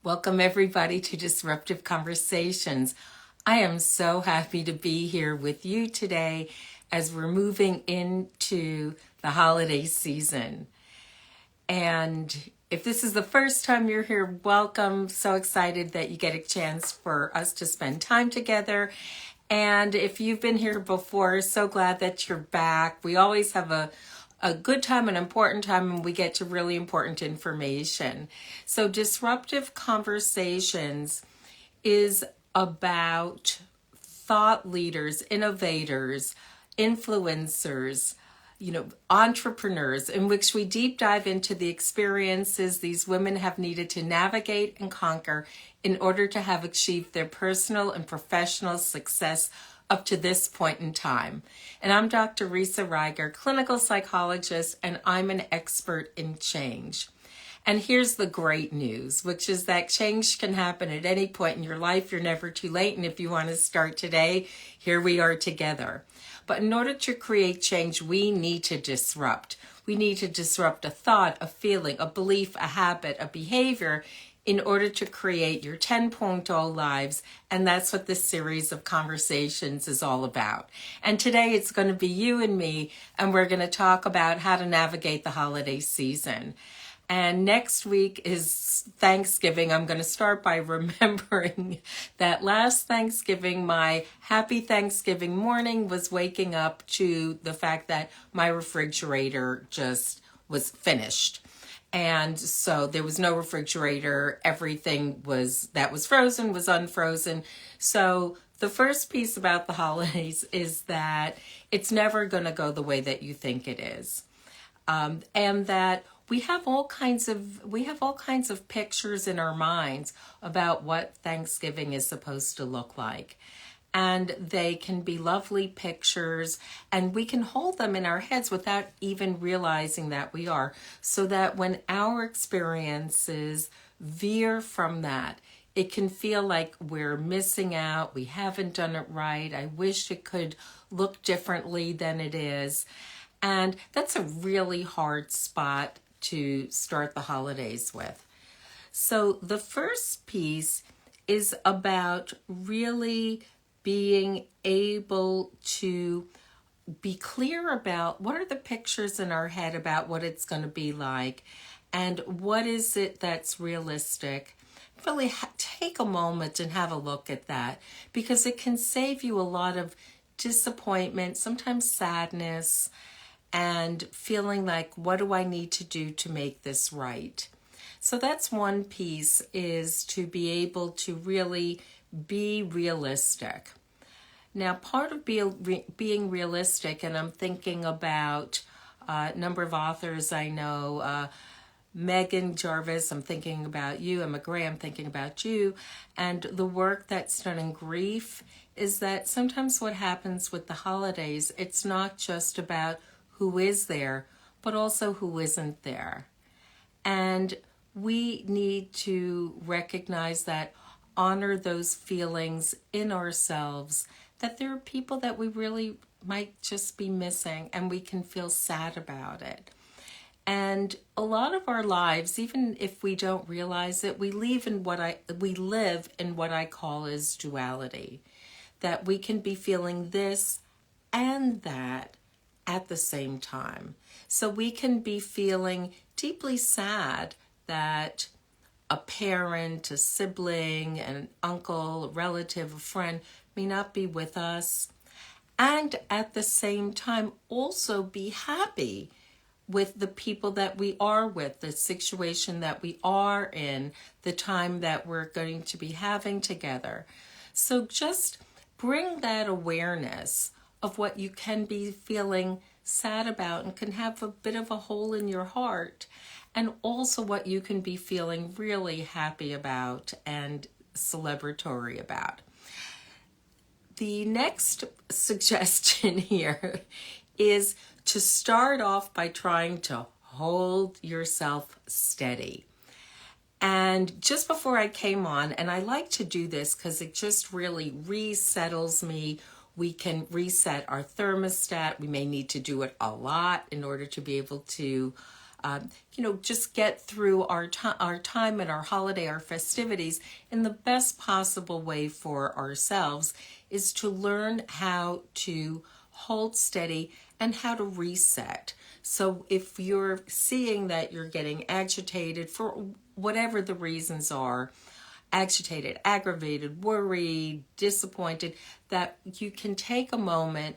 Welcome everybody to Disruptive Conversations. I am so happy to be here with you today as we're moving into the holiday season. And if this is the first time you're here, welcome. So excited that you get a chance for us to spend time together. And if you've been here before, so glad that you're back. We always have a good time, an important time, and we get to really important information. So Disruptive Conversations is about thought leaders, innovators, influencers, entrepreneurs, in which we deep dive into the experiences these women have needed to navigate and conquer in order to have achieved their personal and professional success up to this point in time. And I'm Dr. Risa Reiger, clinical psychologist, and I'm an expert in change. And here's the great news, which is that change can happen at any point in your life. You're never too late. And if you want to start today, here we are together. But in order to create change, we need to disrupt. We need to disrupt a thought, a feeling, a belief, a habit, a behavior in order to create your 10.0 lives. And that's what this series of conversations is all about. And today it's going to be you and me, and we're going to talk about how to navigate the holiday season. And next week is Thanksgiving. I'm going to start by remembering that last Thanksgiving, my happy Thanksgiving morning was waking up to the fact that my refrigerator just was finished. And so there was no refrigerator. Everything that was frozen was unfrozen. So the first piece about the holidays is that it's never going to go the way that you think it is. And that we have all kinds of pictures in our minds about what Thanksgiving is supposed to look like. And they can be lovely pictures, and we can hold them in our heads without even realizing that we are, so that when our experiences veer from that, it can feel like we're missing out, we haven't done it right, I wish it could look differently than it is. And that's a really hard spot to start the holidays with. So the first piece is about really being able to be clear about what are the pictures in our head about what it's going to be like, and what is it that's realistic. Really take a moment and have a look at that, because it can save you a lot of disappointment, sometimes sadness, and feeling like, what do I need to do to make this right? So that's one piece, is to be able to really be realistic. Now, part of being realistic, and I'm thinking about a number of authors I know, Megan Jarvis, I'm thinking about you, Emma Gray, I'm thinking about you, and the work that's done in grief, is that sometimes what happens with the holidays, it's not just about who is there, but also who isn't there. And we need to recognize that, honor those feelings in ourselves, that there are people that we really might just be missing, and we can feel sad about it. And a lot of our lives, even if we don't realize it, we live in what I call as duality. That we can be feeling this and that at the same time. So we can be feeling deeply sad that a parent, a sibling, an uncle, a relative, a friend may not be with us, and at the same time also be happy with the people that we are with, the situation that we are in, the time that we're going to be having together. So just bring that awareness of what you can be feeling sad about and can have a bit of a hole in your heart, and also what you can be feeling really happy about and celebratory about. The next suggestion here is to start off by trying to hold yourself steady. And just before I came on, and I like to do this because it just really resettles me. We can reset our thermostat. We may need to do it a lot in order to be able to just get through our time and our holiday, our festivities in the best possible way for ourselves, is to learn how to hold steady and how to reset. So if you're seeing that you're getting agitated for whatever the reasons are, agitated, aggravated, worried, disappointed, that you can take a moment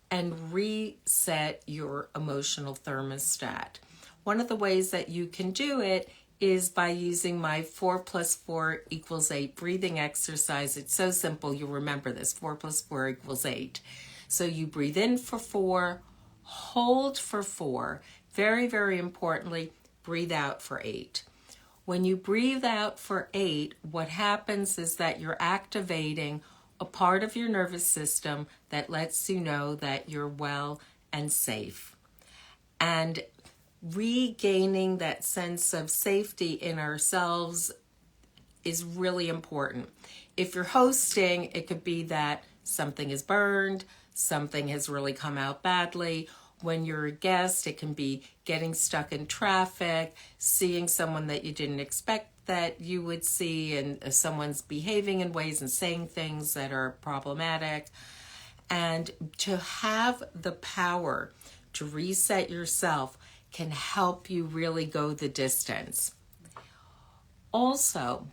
and reset your emotional thermostat. One of the ways that you can do it is by using my 4 plus 4 equals 8 breathing exercise. It's so simple, you'll remember this. 4 plus 4 equals 8. So you breathe in for 4, hold for 4. Very, very importantly, breathe out for 8. When you breathe out for 8, what happens is that you're activating a part of your nervous system that lets you know that you're well and safe. And regaining that sense of safety in ourselves is really important. If you're hosting, it could be that something is burned, something has really come out badly. When you're a guest, it can be getting stuck in traffic, seeing someone that you didn't expect that you would see, and someone's behaving in ways and saying things that are problematic. And to have the power to reset yourself can help you really go the distance. Also,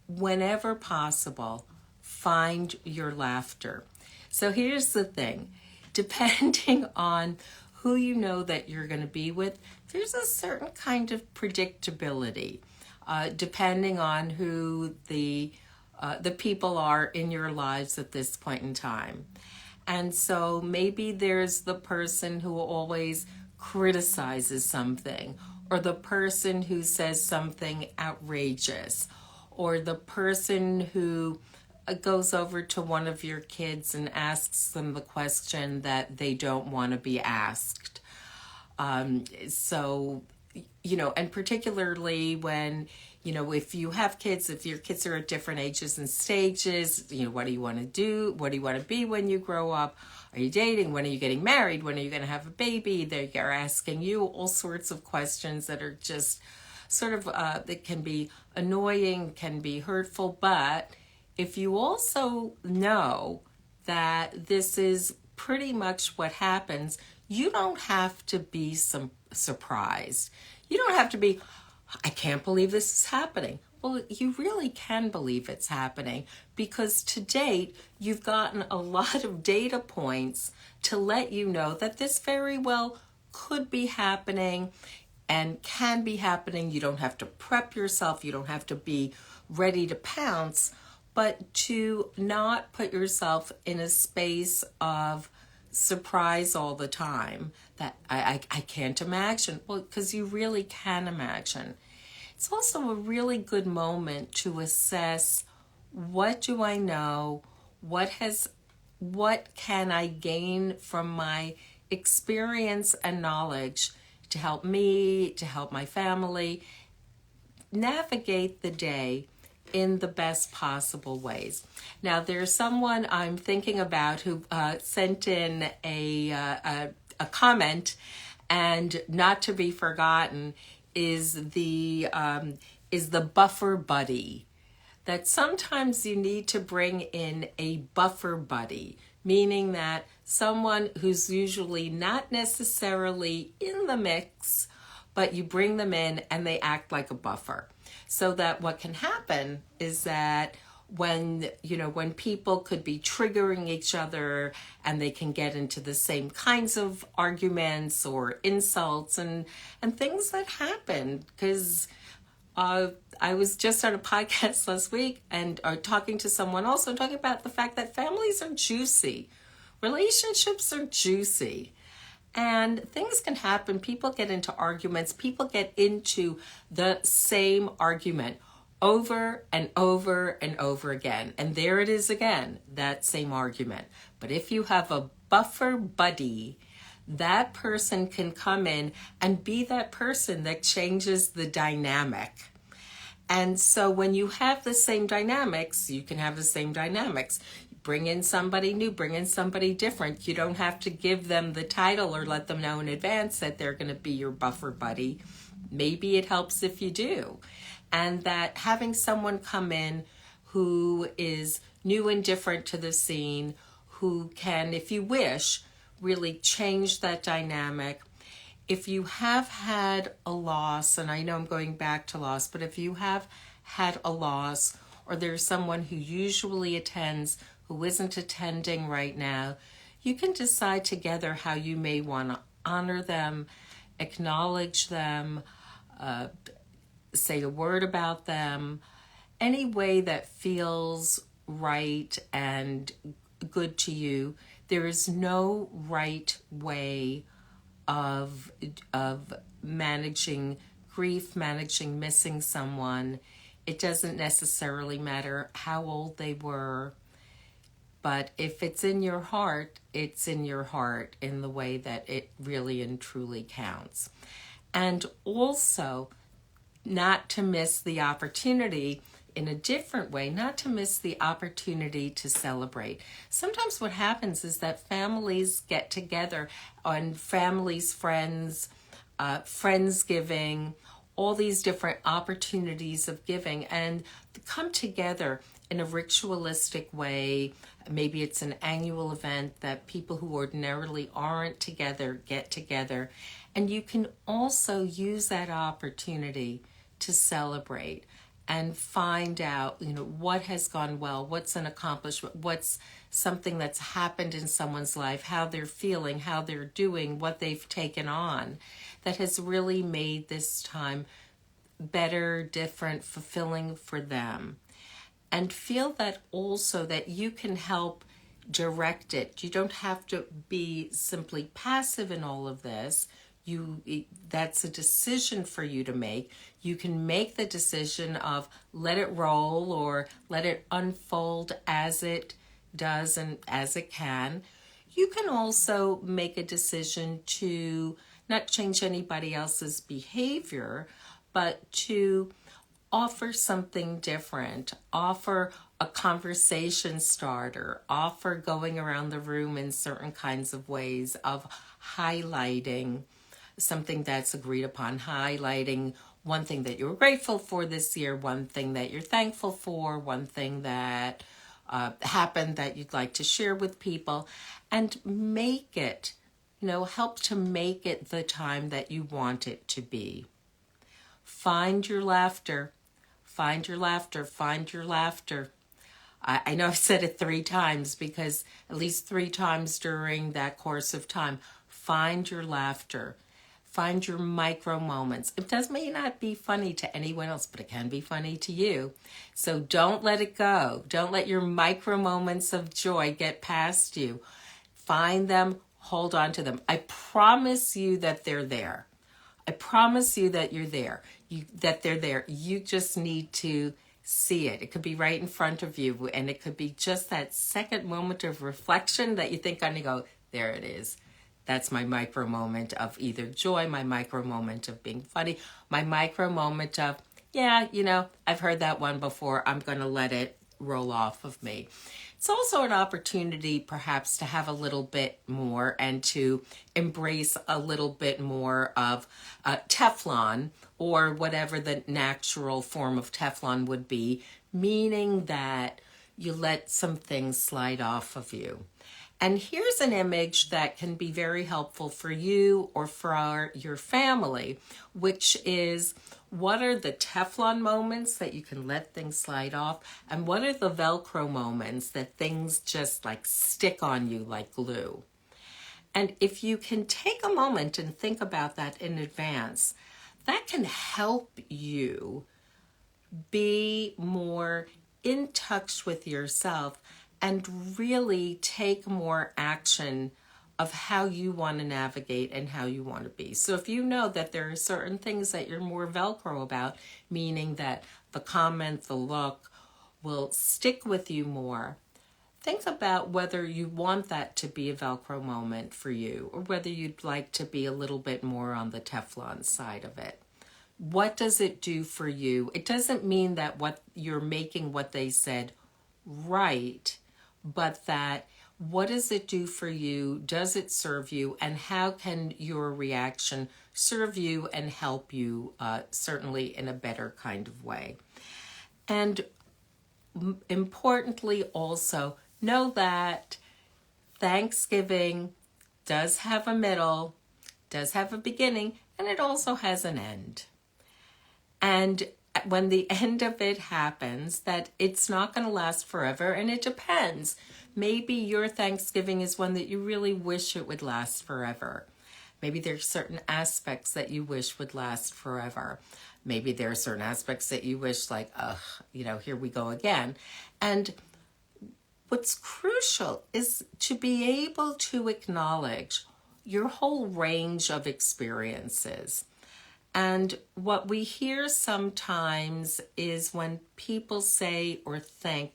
whenever possible, find your laughter. So here's the thing. Depending on who you know that you're going to be with, there's a certain kind of predictability, depending on who the people are in your lives at this point in time. And so maybe there's the person who always criticizes something, or the person who says something outrageous, or the person who goes over to one of your kids and asks them the question that they don't want to be asked. And particularly when, if you have kids, if your kids are at different ages and stages, what do you want to do? What do you want to be when you grow up? Are you dating? When are you getting married? When are you going to have a baby? They are asking you all sorts of questions that are just sort of, that can be annoying, can be hurtful, but if you also know that this is pretty much what happens, you don't have to be surprised. You don't have to be, I can't believe this is happening. Well, you really can believe it's happening, because to date, you've gotten a lot of data points to let you know that this very well could be happening and can be happening. You don't have to prep yourself. You don't have to be ready to pounce, but to not put yourself in a space of surprise all the time that I can't imagine. Well, because you really can imagine. It's also a really good moment to assess, what do I know? What can I gain from my experience and knowledge to help me, to help my family navigate the day in the best possible ways. Now, there's someone I'm thinking about who sent in a comment, and not to be forgotten is the buffer buddy. That sometimes you need to bring in a buffer buddy, meaning that someone who's usually not necessarily in the mix, but you bring them in and they act like a buffer. So that what can happen is that when people could be triggering each other and they can get into the same kinds of arguments or insults and things that happen. Because I was just on a podcast last week and talking to someone also talking about the fact that families are juicy. Relationships are juicy. And things can happen. People get into arguments. People get into the same argument over and over and over again. And there it is again, that same argument. But if you have a buffer buddy, that person can come in and be that person that changes the dynamic. And so when you have the same dynamics, you can have the same dynamics. bring in somebody new, bring in somebody different. You don't have to give them the title or let them know in advance that they're going to be your buffer buddy. Maybe it helps if you do. And that having someone come in who is new and different to the scene, who can, if you wish, really change that dynamic. If you have had a loss, and I know I'm going back to loss, but if you have had a loss, or there's someone who usually attends who isn't attending right now, you can decide together how you may want to honor them, acknowledge them, say a word about them, any way that feels right and good to you. There is no right way of managing grief, managing missing someone. It doesn't necessarily matter how old they were, but if it's in your heart, it's in your heart in the way that it really and truly counts. And also, not to miss the opportunity in a different way, not to miss the opportunity to celebrate. Sometimes what happens is that families get together on families, friends, Friendsgiving, all these different opportunities of giving, and come together in a ritualistic way. Maybe it's an annual event that people who ordinarily aren't together get together. And you can also use that opportunity to celebrate and find out, what has gone well, what's an accomplishment, what's something that's happened in someone's life, how they're feeling, how they're doing, what they've taken on that has really made this time better, different, fulfilling for them. And feel that also that you can help direct it. You don't have to be simply passive in all of this. That's a decision for you to make. You can make the decision of let it roll or let it unfold as it does and as it can. You can also make a decision to not change anybody else's behavior, but to offer something different, offer a conversation starter, offer going around the room in certain kinds of ways of highlighting something that's agreed upon, highlighting one thing that you're grateful for this year, one thing that you're thankful for, one thing that happened that you'd like to share with people, and make it, help to make it the time that you want it to be. Find your laughter. Find your laughter. Find your laughter. I know I've said it 3 times because at least 3 times during that course of time, find your laughter. Find your micro moments. It may not be funny to anyone else, but it can be funny to you. So don't let it go. Don't let your micro moments of joy get past you. Find them, hold on to them. I promise you that they're there. I promise you that you're there, that they're there. You just need to see it. It could be right in front of you, and it could be just that second moment of reflection that you think on and go, there it is. That's my micro moment of either joy, my micro moment of being funny, my micro moment of, I've heard that one before. I'm going to let it roll off of me. It's also an opportunity perhaps to have a little bit more and to embrace a little bit more of Teflon or whatever the natural form of Teflon would be, meaning that you let some things slide off of you. And here's an image that can be very helpful for you or for your family, which is what are the Teflon moments that you can let things slide off, and what are the Velcro moments that things just stick on you like glue. And if you can take a moment and think about that in advance, that can help you be more in touch with yourself and really take more action of how you want to navigate and how you want to be. So if you know that there are certain things that you're more Velcro about, meaning that the comment, the look will stick with you more, think about whether you want that to be a Velcro moment for you or whether you'd like to be a little bit more on the Teflon side of it. What does it do for you? It doesn't mean that what you're making what they said right, but that what does it do for you? Does it serve you? And how can your reaction serve you and help you, certainly in a better kind of way? And importantly, also know that Thanksgiving does have a middle, does have a beginning, and it also has an end. And when the end of it happens, that it's not going to last forever, and it depends. Maybe your Thanksgiving is one that you really wish it would last forever. Maybe there's certain aspects that you wish would last forever. Maybe there are certain aspects that you wish, like, here we go again. And what's crucial is to be able to acknowledge your whole range of experiences. And what we hear sometimes is when people say or think,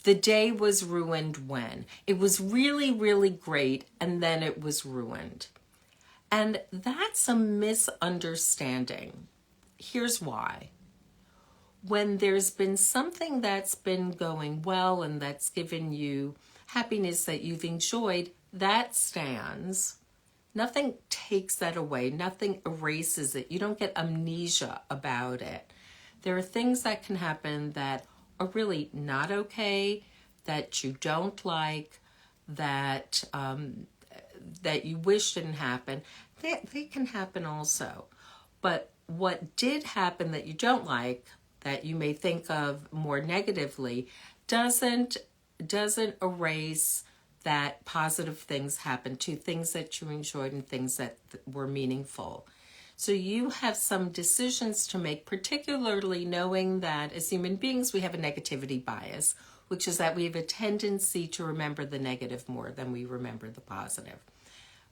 the day was ruined when. It was really, really great, and then it was ruined. And that's a misunderstanding. Here's why. When there's been something that's been going well and that's given you happiness that you've enjoyed, that stands. Nothing takes that away. Nothing erases it. You don't get amnesia about it. There are things that can happen that are really not okay, that you don't like, that that you wish didn't happen. They can happen also. But what did happen that you don't like, that you may think of more negatively, doesn't erase that positive things happen to, things that you enjoyed and things that were meaningful. So you have some decisions to make, particularly knowing that as human beings, we have a negativity bias, which is that we have a tendency to remember the negative more than we remember the positive.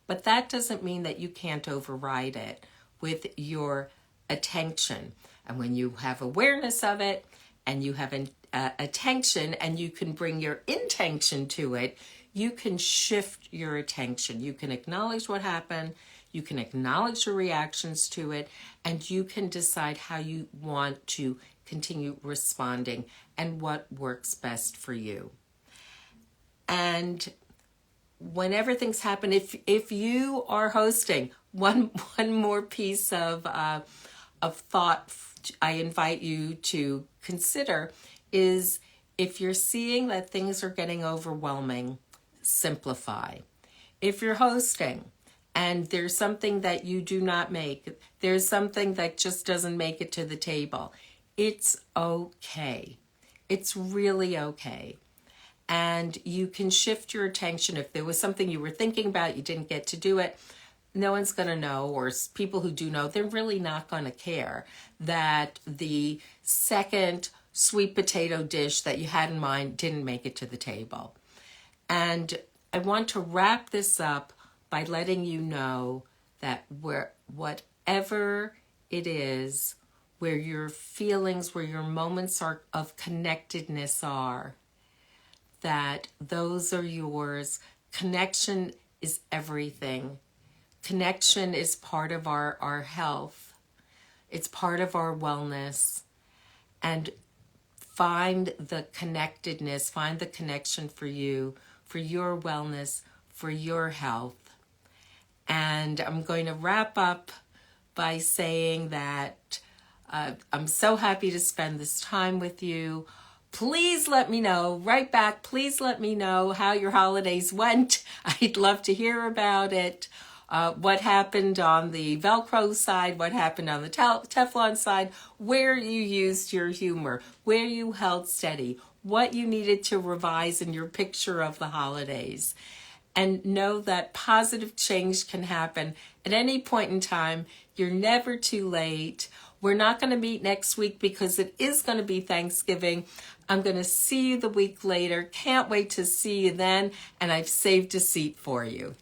But that doesn't mean that you can't override it with your attention. And when you have awareness of it and you have attention and you can bring your intention to it, you can shift your attention. You can acknowledge what happened, you can acknowledge your reactions to it, and you can decide how you want to continue responding and what works best for you. And whenever things happen, if you are hosting, one more piece of thought I invite you to consider is, if you're seeing that things are getting overwhelming, simplify. If you're hosting and there's something that you do not make, there's something that just doesn't make it to the table, it's okay. It's really okay. And you can shift your attention. If there was something you were thinking about, you didn't get to do it, no one's going to know, or people who do know, they're really not going to care that the second sweet potato dish that you had in mind didn't make it to the table. And I want to wrap this up by letting you know that whatever it is, where your feelings, where your moments of connectedness are, that those are yours. Connection is everything. Connection is part of our health. It's part of our wellness. And find the connectedness, find the connection for you, for your wellness, for your health. And I'm going to wrap up by saying that I'm so happy to spend this time with you. Please let me know, right back, please let me know how your holidays went. I'd love to hear about it. What happened on the Velcro side, what happened on the Teflon side, where you used your humor, where you held steady, what you needed to revise in your picture of the holidays. And know that positive change can happen at any point in time. You're never too late. We're not going to meet next week because it is going to be Thanksgiving. I'm going to see you the week later. Can't wait to see you then. And I've saved a seat for you.